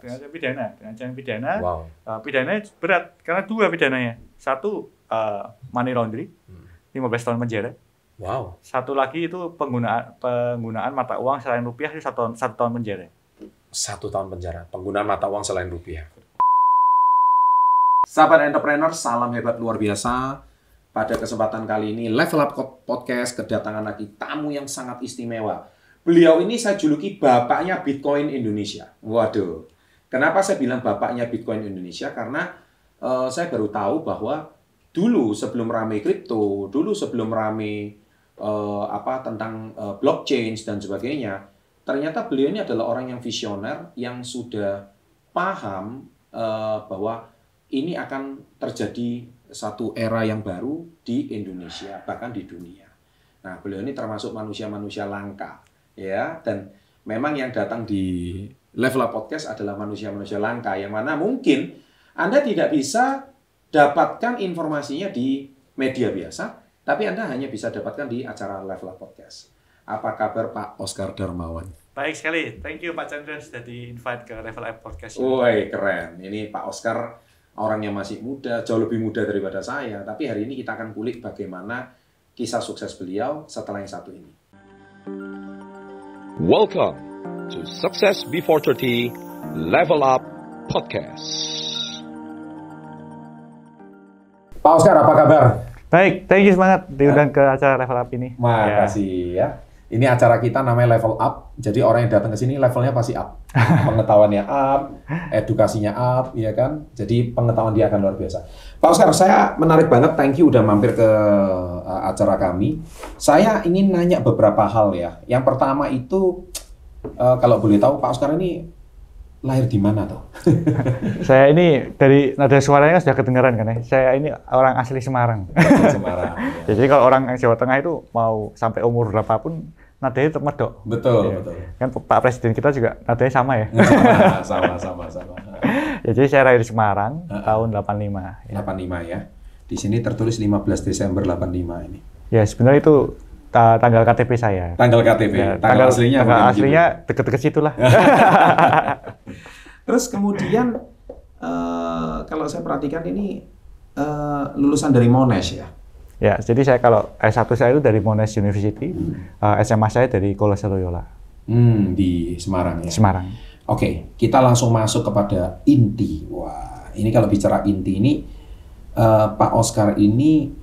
dengan acara pidana. Wow. Pidananya berat karena 2 pidananya. 1 money laundry, 15 tahun penjara. Wow. 1 lagi itu penggunaan mata uang selain rupiah itu 1 tahun penjara. 1 tahun penjara, penggunaan mata uang selain rupiah. Sahabat entrepreneur, salam hebat luar biasa. Pada kesempatan kali ini, Level Up Podcast kedatangan lagi tamu yang sangat istimewa. Beliau ini saya juluki bapaknya Bitcoin Indonesia. Waduh, kenapa saya bilang bapaknya Bitcoin Indonesia? Karena saya baru tahu bahwa dulu sebelum rame kripto, dulu sebelum rame tentang blockchain dan sebagainya, ternyata beliau ini adalah orang yang visioner yang sudah paham bahwa ini akan terjadi satu era yang baru di Indonesia, bahkan di dunia. Nah, beliau ini termasuk manusia-manusia langka, ya. Dan memang yang datang di Level Up Podcast adalah manusia-manusia langka, yang mana mungkin Anda tidak bisa dapatkan informasinya di media biasa, tapi Anda hanya bisa dapatkan di acara Level Up Podcast. Apa kabar Pak Oscar Darmawan? Baik sekali, thank you Pak Chandra sudah di-invite ke Level Up Podcast. Woi, keren. Ini Pak Oscar orang yang masih muda, jauh lebih muda daripada saya. Tapi hari ini kita akan kulik bagaimana kisah sukses beliau setelah yang satu ini. Welcome to Success Before 30 Level Up Podcast. Pak Oscar, apa kabar? Baik, thank you semangat diundang ke acara Level Up ini. Makasih ya. Ini acara kita namanya Level Up. Jadi orang yang datang ke sini levelnya pasti up. Pengetahuannya up, edukasinya up, ya kan? Jadi pengetahuan dia akan luar biasa. Pak Oscar, saya menarik banget. Thank you udah mampir ke acara kami. Saya ingin nanya beberapa hal ya. Yang pertama itu, kalau boleh tahu Pak Oscar ini lahir di mana tuh? Saya ini dari nada suaranya sudah kedengaran kan ya. Saya ini orang asli Semarang. Semarang. Ya. Jadi kalau orang Jawa Tengah itu mau sampai umur berapapun nadanya tetap medok. Betul, ya. betul. Kan Pak Presiden kita juga nadanya sama ya. Sama. Ya, jadi saya lahir di Semarang tahun 85. Ya. 85 ya. Di sini tertulis 15 Desember 85 ini. Ya, sebenarnya itu tanggal KTP saya. Tanggal KTP. Ya, tanggal aslinya deket-deket situ lah. Terus kemudian kalau saya perhatikan ini lulusan dari Monash ya. Ya, jadi saya kalau S1 saya itu dari Monash University, SMA saya dari Kolose Loyola. Di Semarang ya. Semarang. Oke, kita langsung masuk kepada inti. Wah, ini kalau bicara inti ini Pak Oscar ini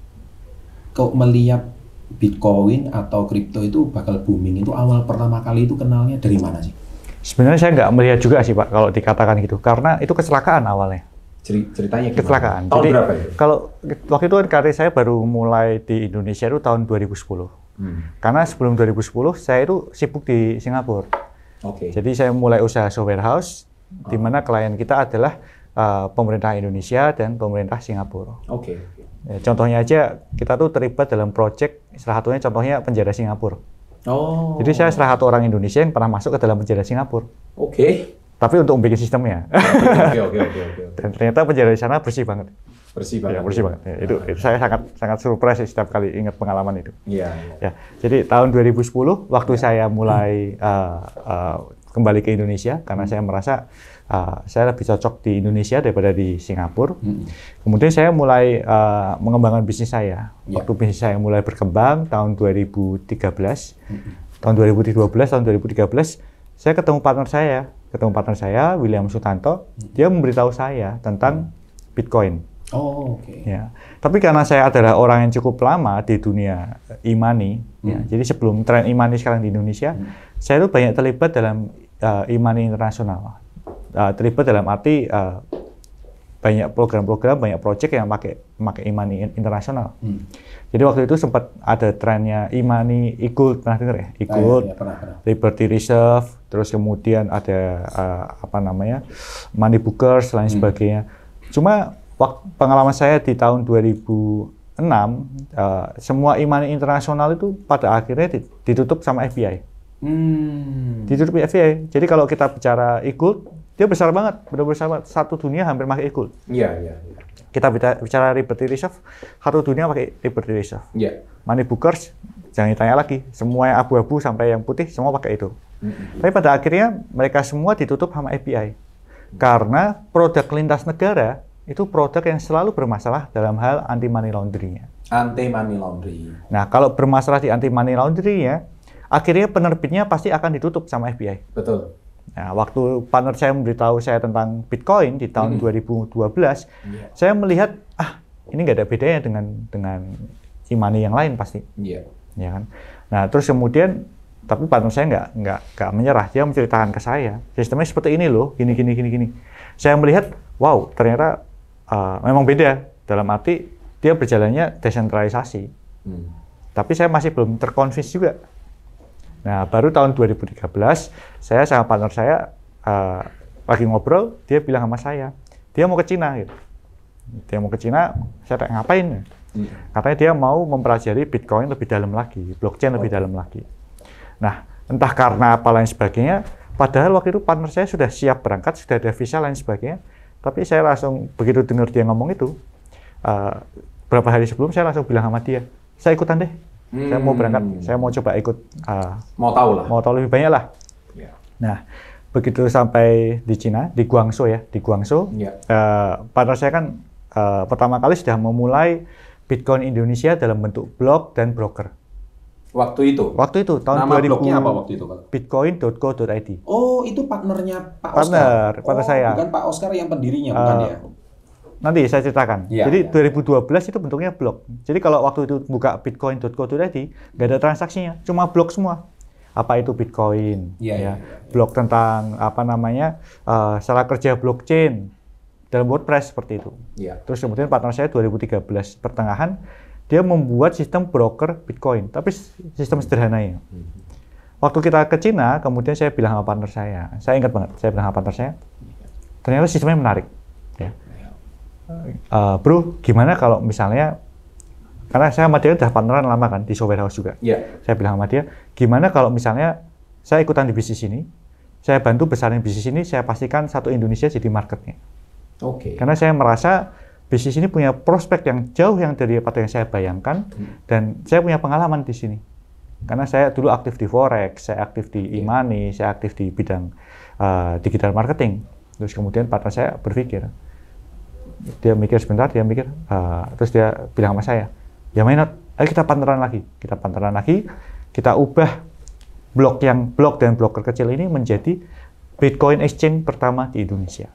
kok melihat Bitcoin atau kripto itu bakal booming itu awal pertama kali itu kenalnya dari mana sih? Sebenarnya saya nggak melihat juga sih Pak kalau dikatakan gitu, karena itu kecelakaan awalnya. Ceritanya gimana? Kecelakaan. Tahun jadi, berapa ya? Kalau waktu itu kan karir saya baru mulai di Indonesia itu tahun 2010. Karena sebelum 2010 saya itu sibuk di Singapura. Oke. Jadi saya mulai usaha software house, di mana klien kita adalah pemerintah Indonesia dan pemerintah Singapura. Oke. Ya, contohnya aja kita tuh terlibat dalam project, salah satunya contohnya penjara Singapura. Oh. Jadi saya salah satu orang Indonesia yang pernah masuk ke dalam penjara Singapura. Oke. Tapi untuk membuat sistemnya. Oke. Dan ternyata penjara di sana bersih banget. Bersih banget. Ya, bersih banget. Ya, itu saya sangat surprise setiap kali ingat pengalaman itu. Iya. Ya, jadi tahun 2010 waktu saya mulai kembali ke Indonesia karena saya merasa saya lebih cocok di Indonesia daripada di Singapura. Kemudian saya mulai mengembangkan bisnis saya. Waktu bisnis saya mulai berkembang tahun 2013, tahun 2012, tahun 2013, saya ketemu partner saya, William Sutanto. Dia memberitahu saya tentang Bitcoin. Oh, oke. Ya. Tapi karena saya adalah orang yang cukup lama di dunia e-money, ya, jadi sebelum tren e-money sekarang di Indonesia, saya itu banyak terlibat dalam e-money internasional. Terlibat dalam arti banyak program-program, banyak project yang pakai e-money internasional. Jadi waktu itu sempat ada trennya e-money, e-gold, pernah dengar ya? E-gold, pernah. Liberty Reserve, terus kemudian ada money bookers, lain sebagainya. Cuma pengalaman saya di tahun 2006, semua e-money internasional itu pada akhirnya ditutup sama FBI. Ditutup FBI. Jadi kalau kita bicara e-gold, dia besar banget, benar-benar besar banget. Satu dunia hampir pakai e-gold. Iya. Kita bicara Liberty Reserve, satu dunia pakai Liberty Reserve. Iya. Money bookers, jangan ditanya lagi. Semua yang abu-abu sampai yang putih, semua pakai itu. Tapi pada akhirnya mereka semua ditutup sama FBI. Karena produk lintas negara itu produk yang selalu bermasalah dalam hal anti money laundering-nya. Anti money laundering. Nah, kalau bermasalah di anti money laundering-nya, akhirnya penerbitnya pasti akan ditutup sama FBI. Betul. Nah, waktu partner saya memberitahu saya tentang Bitcoin di tahun 2012, saya melihat ini nggak ada bedanya dengan e-money yang lain pasti, ya kan? Nah, terus kemudian tapi partner saya nggak menyerah, dia menceritakan ke saya sistemnya seperti ini loh, gini. Saya melihat, wow, ternyata memang beda dalam arti dia berjalannya desentralisasi. Tapi saya masih belum terconvince juga. Nah, baru tahun 2013, saya sama partner saya lagi ngobrol, dia bilang sama saya, dia mau ke Cina gitu. Dia mau ke Cina, saya tanya ngapain? Katanya dia mau mempelajari Bitcoin lebih dalam lagi, blockchain lebih dalam lagi. Nah, entah karena apa lain sebagainya, padahal waktu itu partner saya sudah siap berangkat, sudah ada visa lain sebagainya, tapi saya langsung begitu dengar dia ngomong itu, beberapa hari sebelum saya langsung bilang sama dia, saya ikutan deh. Saya mau berangkat, saya mau coba ikut. Mau tahu lebih banyak lah. Nah, begitu sampai di Cina, di Guangzhou ya, partner saya kan pertama kali sudah memulai Bitcoin Indonesia dalam bentuk blog dan broker. Waktu itu tahun 2000. Blognya apa waktu itu, Pak? Bitcoin.co.id. Oh, itu partnernya Pak Oscar. Partner saya. Bukan Pak Oscar yang pendirinya, bukan ya? Nanti saya ceritakan. Jadi 2012 itu bentuknya blog. Jadi kalau waktu itu buka bitcoin.co.id, nggak ada transaksinya, cuma blog semua. Apa itu Bitcoin? Blog tentang cara kerja blockchain dalam WordPress seperti itu. Terus kemudian partner saya 2013 pertengahan dia membuat sistem broker Bitcoin, tapi sistem sederhananya. Waktu kita ke Cina, kemudian saya bilang sama partner saya ingat banget, saya bilang sama partner saya, ternyata sistemnya menarik. Bro, gimana kalau misalnya, karena saya sama dia udah partneran lama kan di software house juga. Saya bilang sama dia, gimana kalau misalnya saya ikutan di bisnis ini, saya bantu besarin bisnis ini, saya pastikan satu Indonesia jadi marketnya. Karena saya merasa bisnis ini punya prospek yang jauh yang daripada yang saya bayangkan, dan saya punya pengalaman di sini. Karena saya dulu aktif di forex, saya aktif di e-money, saya aktif di bidang digital marketing. Terus kemudian partner saya berpikir, dia mikir sebentar, terus dia bilang sama saya, ya why not, ayo kita partneran lagi, kita ubah blok dan broker kecil ini menjadi Bitcoin Exchange pertama di Indonesia.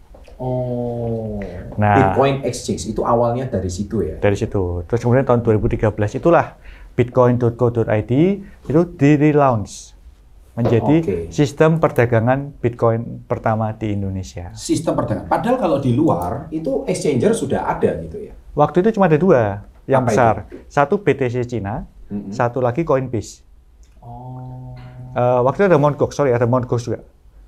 Nah, Bitcoin Exchange itu awalnya dari situ ya? Dari situ. Terus kemudian tahun 2013 itulah Bitcoin.co.id itu di-relaunch menjadi sistem perdagangan Bitcoin pertama di Indonesia. Sistem perdagangan. Padahal kalau di luar itu exchanger sudah ada gitu ya? Waktu itu cuma ada dua yang besar. Satu BTC Cina, satu lagi Coinbase. Waktu itu ada Mt. Gox, ada Mt. Gox juga.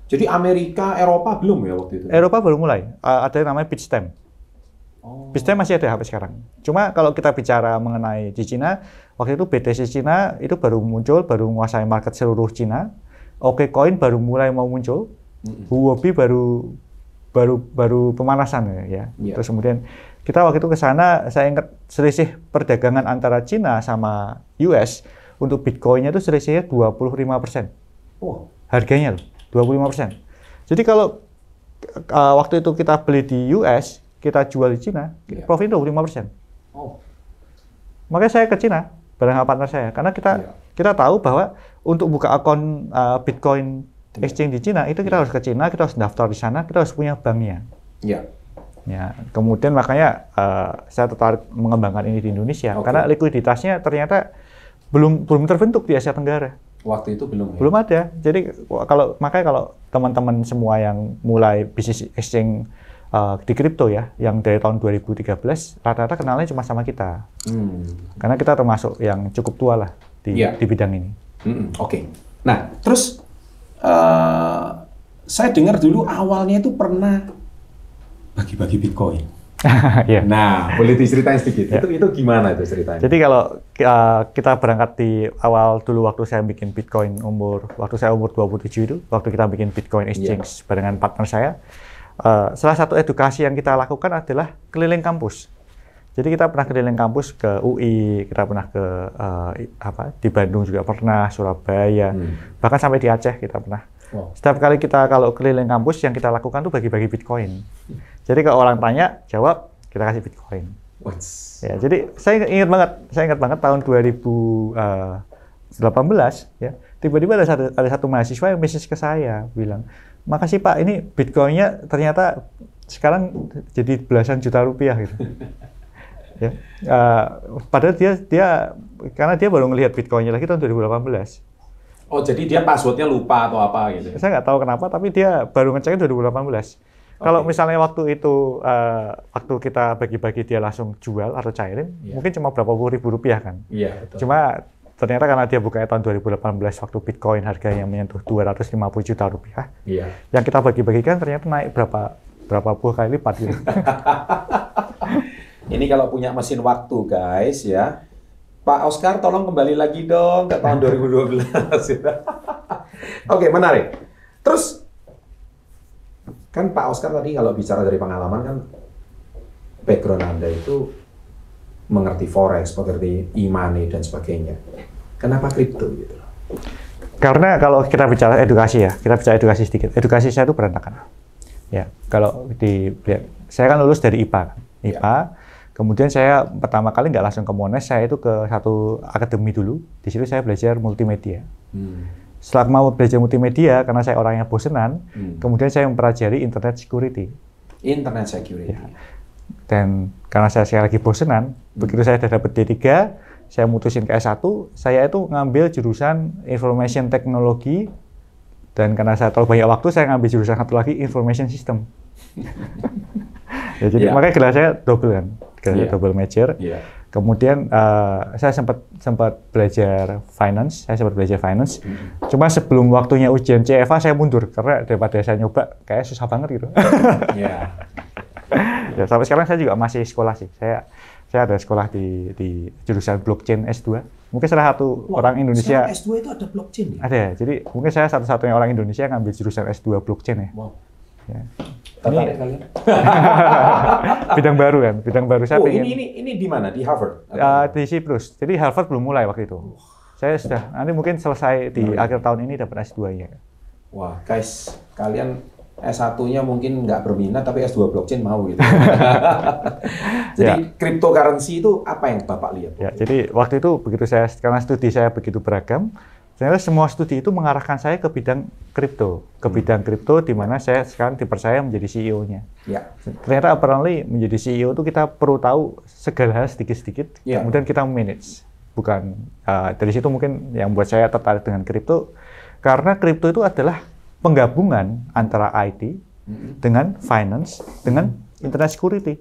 Jadi Amerika, Eropa belum ya waktu itu? Eropa baru mulai. Ada yang namanya Bitstamp. Bitstamp masih ada sampai sekarang. Cuma kalau kita bicara mengenai di Cina, waktu itu BTC Cina itu baru muncul, baru menguasai market seluruh Cina. OKCoin baru mulai mau muncul. Huobi baru pemanasan ya. Terus kemudian kita waktu itu ke sana, saya ingat selisih perdagangan antara Cina sama US untuk Bitcoinnya itu selisihnya 25%. Harganya loh, 25%. Jadi kalau waktu itu kita beli di US, kita jual di Cina, profit 25%. Makanya saya ke Cina bareng sama partner saya, karena kita tahu bahwa untuk buka akun Bitcoin Exchange di Cina itu kita harus ke Cina, kita harus daftar di sana, kita harus punya banknya. Ya, kemudian makanya saya tertarik mengembangkan ini di Indonesia karena likuiditasnya ternyata belum terbentuk di Asia Tenggara. Waktu itu belum. Belum ada. Jadi makanya kalau teman-teman semua yang mulai bisnis exchange di kripto ya, yang dari tahun 2013 rata-rata kenalnya cuma sama kita. Karena kita termasuk yang cukup tua lah di bidang ini. Nah, terus saya dengar dulu awalnya itu pernah bagi-bagi Bitcoin. Nah, boleh diceritain sedikit. Itu gimana itu ceritanya? Jadi kalau kita berangkat di awal dulu waktu saya bikin Bitcoin waktu saya umur 27 itu, waktu kita bikin Bitcoin Exchange barengan partner saya, salah satu edukasi yang kita lakukan adalah keliling kampus. Jadi kita pernah keliling kampus ke UI, kita pernah ke di Bandung juga pernah, Surabaya, bahkan sampai di Aceh kita pernah. Wow. Setiap kali kita kalau keliling kampus, yang kita lakukan tuh bagi-bagi Bitcoin. Jadi kalau orang tanya, jawab, kita kasih Bitcoin. Ya, jadi saya ingat banget tahun 2018 ya. Tiba-tiba ada satu mahasiswa yang message ke saya bilang, "Makasih Pak, ini Bitcoin-nya ternyata sekarang jadi belasan juta rupiah gitu." Ya. Padahal dia karena dia baru ngelihat Bitcoin-nya lagi tahun 2018. Oh, jadi dia passwordnya lupa atau apa gitu? Saya nggak tahu kenapa, tapi dia baru ngeceknya 2018. Kalau misalnya waktu itu, waktu kita bagi-bagi dia langsung jual atau cairin, mungkin cuma berapa puluh ribu rupiah kan. Iya, betul. Cuma ternyata karena dia bukanya tahun 2018 waktu Bitcoin harganya menyentuh 250 juta rupiah, yang kita bagi-bagikan ternyata naik berapa puluh kali lipat gitu. Ini kalau punya mesin waktu guys ya. Pak Oscar tolong kembali lagi dong ke tahun 2012. Oke, menarik. Terus kan Pak Oscar tadi kalau bicara dari pengalaman kan background Anda itu mengerti forex, mengerti e-money dan sebagainya. Kenapa kripto gitu? Karena kalau kita bicara edukasi ya, kita bicara edukasi sedikit. Edukasi saya itu berantakan. Ya, kalau saya kan lulus dari IPA kan. IPA. Kemudian saya pertama kali nggak langsung ke Monash, saya itu ke satu akademi dulu. Di situ saya belajar multimedia. Setelah mau belajar multimedia, karena saya orangnya bosenan, kemudian saya mempelajari internet security. Internet security. Ya. Dan karena saya sekali lagi bosenan, begitu saya sudah dapat D3, saya mutusin ke S1, saya itu ngambil jurusan information technology, dan karena saya terlalu banyak waktu, saya ngambil jurusan satu lagi information system. Ya, jadi makanya gelar saya double kan, double major. Kemudian saya sempat belajar finance, Cuma sebelum waktunya ujian CFA saya mundur karena daripada saya nyoba kayak susah banget gitu. Ya, sampai sekarang saya juga masih sekolah sih. Saya ada sekolah di jurusan blockchain S2. Mungkin salah satu orang Indonesia. S2 itu ada blockchain ya? Ada, jadi mungkin saya satu-satunya orang Indonesia yang ngambil jurusan S2 blockchain ya. Wow. Ya. Tertarik kalian? Bidang baru kan, bidang baru saya pengen. Ini di mana? Di Harvard? Di Cyprus. Jadi Harvard belum mulai waktu itu. Saya sudah, nanti mungkin selesai di akhir tahun ini dapat S2-nya. Wah, guys, kalian S1-nya mungkin nggak berminat, tapi S2 blockchain mau gitu. Jadi cryptocurrency itu apa yang Bapak lihat? Ya, jadi waktu itu begitu karena studi saya begitu beragam, ternyata semua studi itu mengarahkan saya ke bidang kripto, di mana saya sekarang dipercaya menjadi CEO-nya. Ya. Ternyata apparently menjadi CEO itu kita perlu tahu segala hal sedikit-sedikit, kemudian kita manage. Bukan dari situ mungkin yang buat saya tertarik dengan kripto, karena kripto itu adalah penggabungan antara IT dengan finance dengan internet security.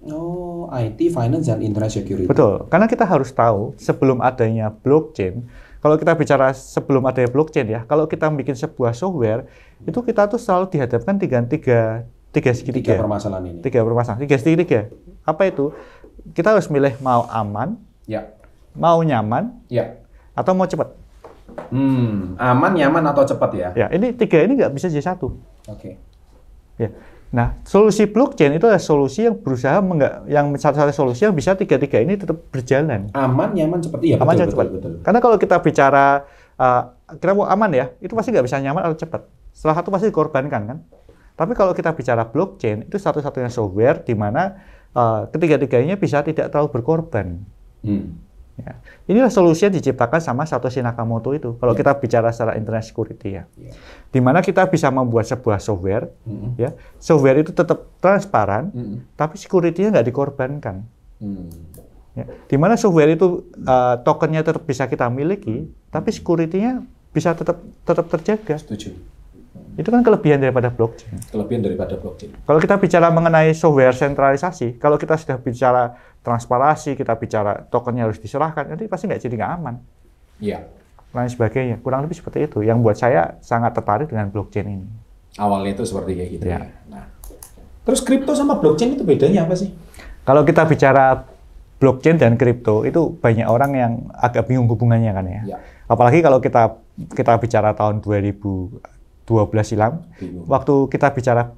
Oh, IT, finance, dan internet security. Betul, karena kita harus tahu sebelum adanya blockchain. Kalau kita bicara sebelum adanya blockchain ya, kalau kita bikin sebuah software, itu kita tuh selalu dihadapkan tiga segitiga. Tiga permasalahan ini. Tiga segitiga. Apa itu? Kita harus milih mau aman, mau nyaman, atau mau cepat. Aman, nyaman, atau cepat ya? Ya, ini tiga ini nggak bisa jadi satu. Oke. Ya. Nah, solusi blockchain itu adalah solusi yang berusaha yang satu-satu solusi yang bisa tiga-tiga ini tetap berjalan. Aman, nyaman, cepat. Iya, aman, betul. Karena kalau kita bicara kita mau aman ya, itu pasti nggak bisa nyaman atau cepat. Salah satu pasti dikorbankan kan. Tapi kalau kita bicara blockchain, itu satu-satunya software di mana ketiga-tiganya bisa tidak terlalu berkorban. Ya. Inilah solusi yang diciptakan sama Satoshi Nakamoto itu. Kalau kita bicara secara internet security ya, di mana kita bisa membuat sebuah software, ya, software itu tetap transparan, tapi security-nya nggak dikorbankan. Ya. Di mana software itu tokennya tetap bisa kita miliki, tapi security-nya bisa tetap terjaga. Setuju. Itu kan kelebihan daripada blockchain. Kalau kita bicara mengenai software sentralisasi, kalau kita sudah bicara transparansi, kita bicara tokennya harus diserahkan, nanti pasti nggak aman. Iya. Lain sebagainya. Kurang lebih seperti itu. Yang buat saya sangat tertarik dengan blockchain ini. Awalnya itu seperti kayak gitu ya. Nah, terus kripto sama blockchain itu bedanya apa sih? Kalau kita bicara blockchain dan kripto, itu banyak orang yang agak bingung hubungannya kan ya. Apalagi kalau kita bicara tahun 2012 silam, waktu kita bicara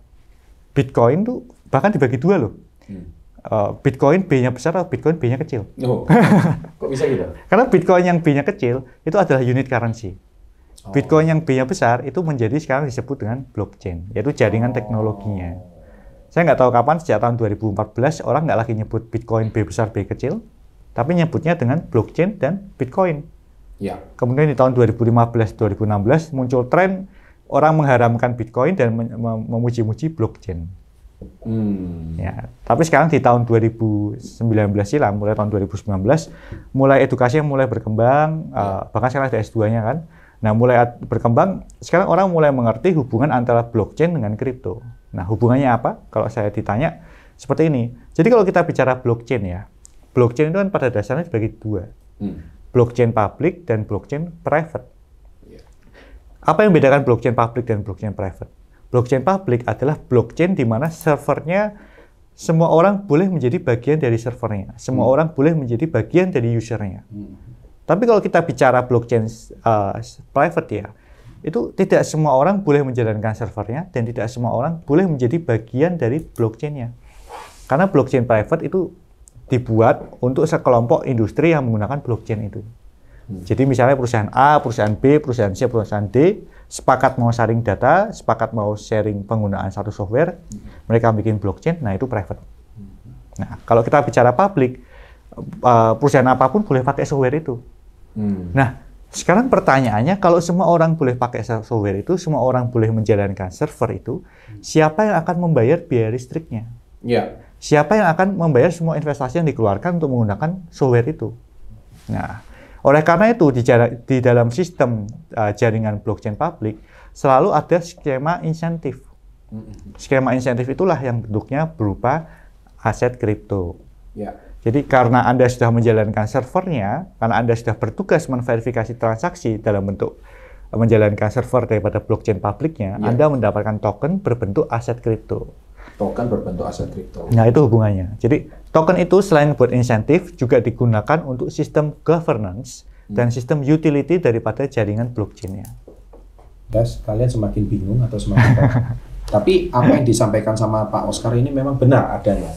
Bitcoin tuh bahkan dibagi dua loh. Bitcoin B-nya besar atau Bitcoin B-nya kecil. Oh, kok bisa gitu? Karena Bitcoin yang B-nya kecil itu adalah unit currency. Bitcoin yang B-nya besar itu menjadi sekarang disebut dengan blockchain, yaitu jaringan teknologinya. Saya nggak tahu kapan, sejak tahun 2014 orang nggak lagi nyebut Bitcoin B besar B kecil, tapi nyebutnya dengan blockchain dan Bitcoin. Ya. Kemudian di tahun 2015-2016 muncul tren orang mengharamkan Bitcoin dan memuji-muji blockchain. Ya, tapi sekarang di tahun 2019 silam, mulai tahun 2019, mulai edukasi yang mulai berkembang, bahkan sekarang ada S2-nya kan. Nah, mulai berkembang, sekarang orang mulai mengerti hubungan antara blockchain dengan kripto. Nah, hubungannya apa? Kalau saya ditanya, seperti ini. Jadi kalau kita bicara blockchain ya, blockchain itu kan pada dasarnya dibagi dua. Blockchain public dan blockchain private. Apa yang membedakan blockchain public dan blockchain private? Blockchain public adalah blockchain di mana servernya semua orang boleh menjadi bagian dari servernya. Semua orang boleh menjadi bagian dari usernya. Tapi kalau kita bicara blockchain private ya, itu tidak semua orang boleh menjalankan servernya dan tidak semua orang boleh menjadi bagian dari blockchainnya. Karena blockchain private itu dibuat untuk sekelompok industri yang menggunakan blockchain itu. Jadi misalnya perusahaan A, perusahaan B, perusahaan C, perusahaan D, sepakat mau sharing data, sepakat mau sharing penggunaan satu software, mereka bikin blockchain, nah itu private. Nah, kalau kita bicara public, perusahaan apapun boleh pakai software itu. Nah, sekarang pertanyaannya, kalau semua orang boleh pakai software itu, semua orang boleh menjalankan server itu, siapa yang akan membayar biaya listriknya? Ya. Siapa yang akan membayar semua investasi yang dikeluarkan untuk menggunakan software itu? Nah, oleh karena itu di dalam sistem jaringan blockchain publik selalu ada skema insentif. Skema insentif itulah yang bentuknya berupa aset kripto. Ya. Jadi karena Anda sudah menjalankan servernya, karena Anda sudah bertugas memverifikasi transaksi dalam bentuk menjalankan server daripada blockchain publiknya, Anda mendapatkan token berbentuk aset kripto. Token berbentuk aset kripto. Nah, itu hubungannya. Jadi token itu selain buat insentif juga digunakan untuk sistem governance dan sistem utility daripada jaringan blockchain-nya. Guys, kalian semakin bingung atau semakin tahu? Tapi apa yang disampaikan sama Pak Oscar ini memang benar adanya.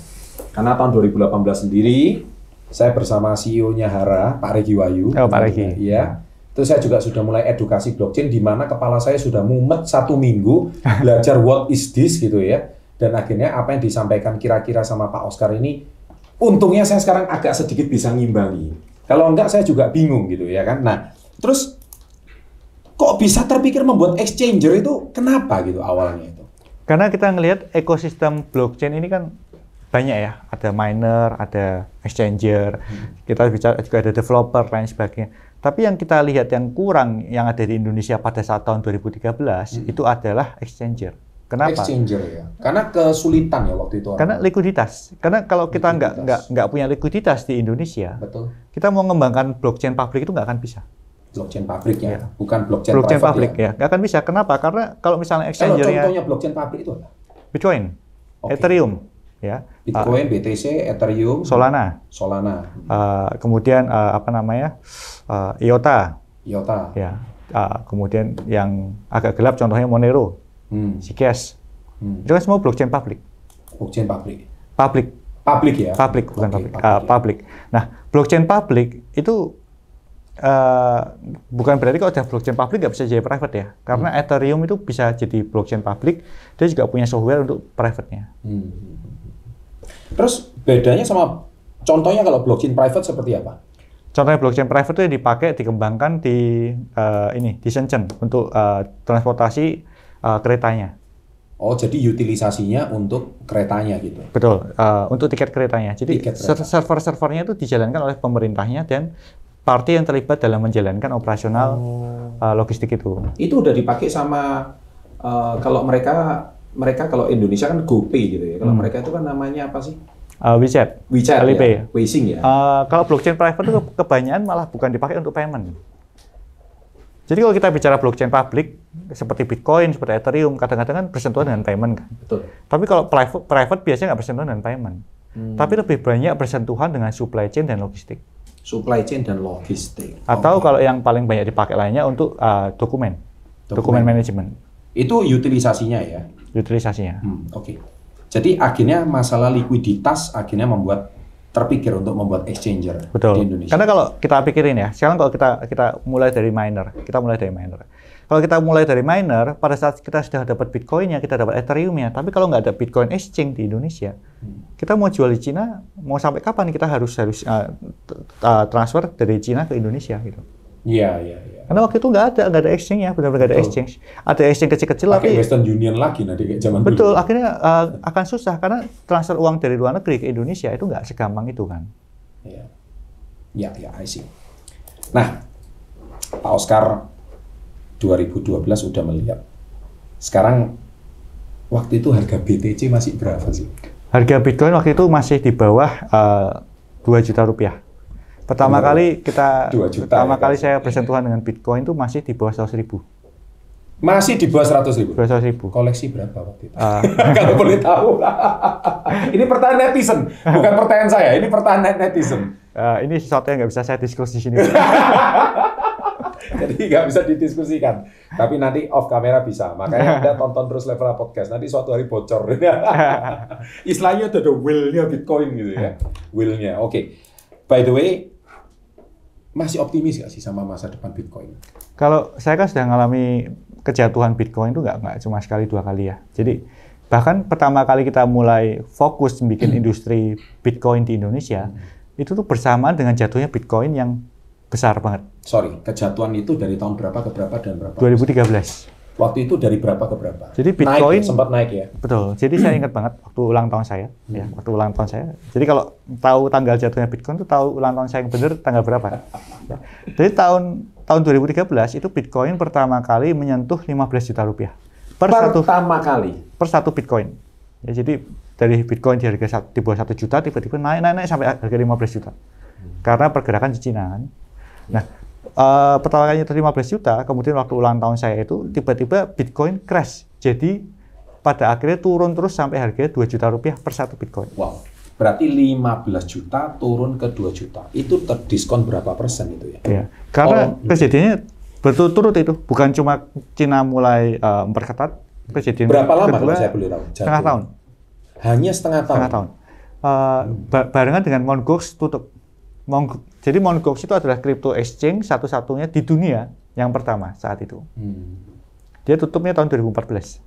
Karena tahun 2018 sendiri, saya bersama CEO-nya Hara, Pak Regi Wayu. Oh, Pak Regi. Iya. Terus saya juga sudah mulai edukasi blockchain, di mana kepala saya sudah mumet 1 minggu belajar what is this gitu ya. Dan akhirnya apa yang disampaikan kira-kira sama Pak Oscar ini, untungnya saya sekarang agak sedikit bisa ngimbangi. Kalau enggak saya juga bingung gitu ya kan. Nah, terus kok bisa terpikir membuat exchanger itu kenapa gitu awalnya itu? Karena kita ngelihat ekosistem blockchain ini kan banyak ya, ada miner, ada exchanger, kita bicara juga ada developer lain sebagainya. Tapi yang kita lihat yang kurang yang ada di Indonesia pada saat tahun 2013 itu adalah exchanger. Kenapa? Exchanger ya, karena kesulitan ya waktu itu. Karena likuiditas. Karena kalau kita nggak punya likuiditas di Indonesia, betul. Kita mau mengembangkan blockchain publik itu nggak akan bisa. Blockchain publik ya, bukan blockchain publik ya, nggak akan bisa. Kenapa? Karena kalau misalnya exchangernya. Contohnya blockchain publik itu apa? Bitcoin, Ethereum, ya. Bitcoin, BTC, Ethereum, Solana. Kemudian apa namanya? IOTA. Ya. Kemudian yang agak gelap contohnya Monero. Zcash. Itu kan semua blockchain publik. Blockchain publik. Publik ya? Publik, bukan publik. Nah, blockchain publik itu bukan berarti kalau udah blockchain publik nggak bisa jadi private ya. Karena Ethereum itu bisa jadi blockchain publik, dia juga punya software untuk private-nya. Terus bedanya sama contohnya kalau blockchain private seperti apa? Contohnya blockchain private itu dipakai, dikembangkan di di Shenzhen untuk transportasi keretanya. Oh, jadi utilisasinya untuk keretanya gitu? Betul, untuk tiket keretanya. Jadi server-servernya itu dijalankan oleh pemerintahnya dan partai yang terlibat dalam menjalankan operasional logistik itu. Itu udah dipakai sama kalau mereka kalau Indonesia kan GoPay gitu ya. Kalau mereka itu kan namanya apa sih? WeChat, ya? Alipay. Weixin ya. Kalau blockchain private itu kebanyakan malah bukan dipakai untuk payment. Jadi kalau kita bicara blockchain publik seperti Bitcoin, seperti Ethereum, kadang-kadang kan bersentuhan dengan payment kan. Betul. Tapi kalau private biasanya nggak bersentuhan dengan payment. Tapi lebih banyak bersentuhan dengan supply chain dan logistik. Supply chain dan logistik. Atau kalau yang paling banyak dipakai lainnya untuk dokumen manajemen. Itu utilisasinya ya? Utilisasinya. Oke. Jadi akhirnya masalah likuiditas akhirnya membuat terpikir untuk membuat exchanger di Indonesia. Karena kalau kita pikirin ya, sekarang kalau kita mulai dari miner, Kalau kita mulai dari miner, pada saat kita sudah dapat Bitcoin-nya, kita dapat Ethereum-nya, tapi kalau nggak ada Bitcoin exchange di Indonesia, kita mau jual di Cina, mau sampai kapan kita harus transfer dari Cina ke Indonesia gitu. Iya. Karena waktu itu nggak ada exchange-nya, benar-benar nggak ada exchange. Ada exchange kecil-kecil, Pakai tapi Western Union lagi nanti kayak zaman betul, dulu. akhirnya akan susah karena transfer uang dari luar negeri ke Indonesia itu nggak segampang itu kan. Iya, I see. Nah, Pak Oscar 2012 udah melihat. Sekarang waktu itu harga BTC masih berapa sih? Harga Bitcoin waktu itu masih di bawah 2 juta rupiah. Pertama kali saya bersentuhan dengan Bitcoin itu masih di bawah 100.000. Masih di bawah 100.000. 100.000. Koleksi berapa waktu itu? Kalau boleh tahu. Ini pertanyaan netizen, bukan pertanyaan saya. Ini pertanyaan netizen. Ini sesuatu yang nggak bisa saya diskusi di sini. Jadi nggak bisa didiskusikan. Tapi nanti off kamera bisa. Makanya Anda tonton terus Level Up Podcast. Nanti suatu hari bocor. Istilahnya ada will-nya Bitcoin gitu ya. Will-nya. Oke. By the way, masih optimis nggak sih sama masa depan Bitcoin? Kalau saya kan sudah mengalami kejatuhan Bitcoin itu nggak cuma sekali 2 kali ya. Jadi bahkan pertama kali kita mulai fokus bikin industri Bitcoin di Indonesia, itu tuh bersamaan dengan jatuhnya Bitcoin yang besar banget. Sorry, kejatuhan itu dari tahun berapa ke berapa dan berapa? 2013. Waktu itu dari berapa ke berapa? Jadi Bitcoin sempat naik ya? Betul. Jadi saya ingat banget waktu ulang tahun saya, ya, waktu ulang tahun saya. Jadi kalau tahu tanggal jatuhnya Bitcoin itu tahu ulang tahun saya yang benar tanggal berapa. Ya. Jadi tahun 2013 itu Bitcoin pertama kali menyentuh 15 juta rupiah pertama kali per satu Bitcoin. Ya, jadi dari Bitcoin di harga di bawah 1 juta tiba-tiba naik sampai harga 15 juta. Karena pergerakan di Cina kan. Nah, pertama kali itu 15 juta, kemudian waktu ulang tahun saya itu tiba-tiba Bitcoin crash. Jadi pada akhirnya turun terus sampai harganya 2 juta rupiah per satu Bitcoin. Wow. Berarti 15 juta turun ke 2 juta. Itu terdiskon berapa persen itu ya? Iya. Karena kejadiannya berturut-turut itu, bukan cuma Cina mulai memperketat, kejadian berapa lama kedua, kalau saya boleh tahu? Setengah tahun. Hanya setengah tahun. Barengan dengan Mt. Gox tutup. Jadi Mt. Gox itu adalah crypto exchange satu-satunya di dunia yang pertama saat itu. Dia tutupnya tahun 2014.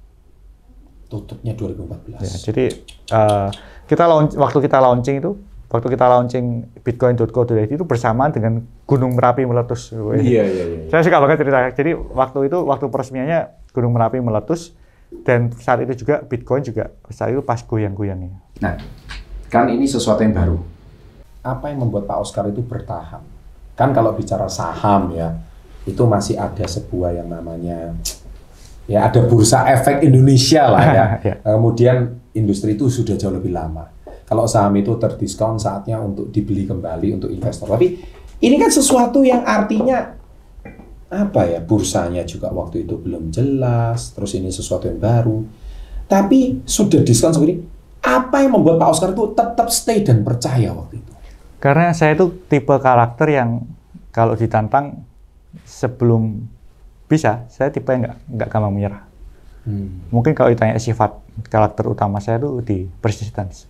Tutupnya 2014. Ya, jadi waktu kita launching bitcoin.co.id itu bersamaan dengan Gunung Merapi meletus. Iya. Saya suka banget cerita. Jadi waktu peresmiannya Gunung Merapi meletus dan saat itu juga Bitcoin juga saat itu pas goyang-goyangnya. Nah, kan ini sesuatu yang baru. Apa yang membuat Pak Oscar itu bertahan? Kan kalau bicara saham ya, itu masih ada sebuah yang namanya ya ada bursa efek Indonesia lah ya. Kemudian industri itu sudah jauh lebih lama. Kalau saham itu terdiskon saatnya untuk dibeli kembali untuk investor. Tapi ini kan sesuatu yang artinya apa ya, bursanya juga waktu itu belum jelas, terus ini sesuatu yang baru. Tapi sudah diskon seperti ini, apa yang membuat Pak Oscar itu tetap stay dan percaya waktu itu? Karena saya itu tipe karakter yang kalau ditantang sebelum bisa, saya tipe yang nggak gampang menyerah. Mungkin kalau ditanya sifat karakter utama saya itu di persistence.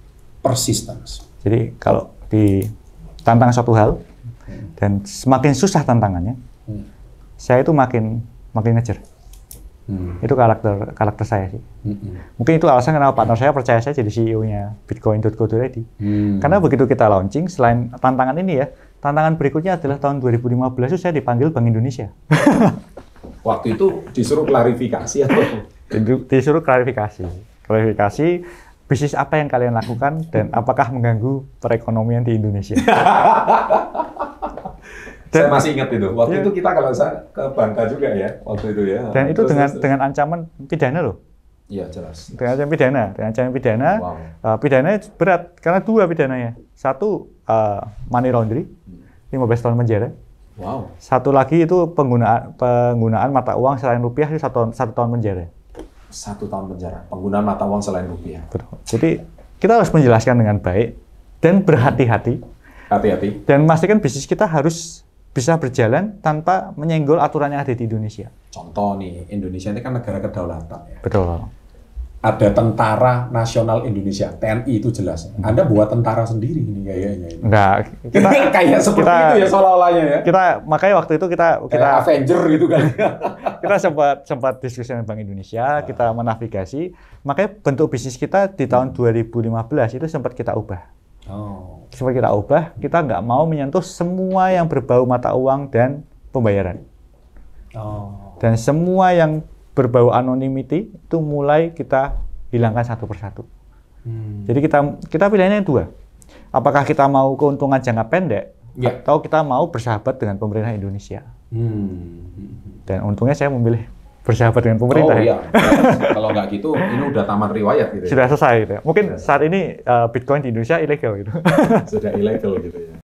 Jadi kalau ditantang suatu hal dan semakin susah tantangannya, saya itu makin ngejar. Itu karakter saya sih. Mungkin itu alasan kenapa partner saya percaya saya jadi CEO-nya bitcoin.co.id. Karena begitu kita launching, selain tantangan ini ya, tantangan berikutnya adalah tahun 2015 itu saya dipanggil Bank Indonesia. Waktu itu disuruh klarifikasi atau? Disuruh klarifikasi bisnis apa yang kalian lakukan dan apakah mengganggu perekonomian di Indonesia. Saya masih ingat itu. Waktu itu kita kalau saya ke Bangka juga ya, waktu itu ya. Dan itu dengan ancaman pidana loh. Iya, jelas. Dengan ancaman pidana. Wow. Pidananya berat karena 2 pidananya. Satu money laundry, 15 tahun penjara. Wow. Satu lagi itu penggunaan mata uang selain rupiah itu 1 tahun penjara. 1 tahun penjara. Penggunaan mata uang selain rupiah. Betul. Jadi kita harus menjelaskan dengan baik dan berhati-hati. Dan memastikan bisnis kita harus bisa berjalan tanpa menyenggol aturan yang ada di Indonesia. Contoh nih, Indonesia ini kan negara kedaulatan ya. Betul. ada Tentara Nasional Indonesia, TNI itu jelas. Anda buat tentara sendiri ini kayaknya. Enggak, kita kayak seperti itu ya seolah-olahnya ya. Makanya waktu itu kita Avenger gitu kan. kita sempat diskusi dengan Bank Indonesia, kita menavigasi. Makanya bentuk bisnis kita di tahun 2015 itu sempat kita ubah. Kita nggak mau menyentuh semua yang berbau mata uang dan pembayaran. Dan semua yang berbau anonymity itu mulai kita hilangkan satu persatu. Jadi kita pilihannya dua. Apakah kita mau keuntungan jangka pendek atau kita mau bersahabat dengan pemerintah Indonesia. Dan untungnya saya memilih bersahabat dengan pemerintah. Oh iya. Kalau nggak gitu, ini udah tamat riwayat gitu ya. Sudah selesai gitu ya. Mungkin saat ini Bitcoin di Indonesia ilegal gitu. Sudah ilegal gitu ya.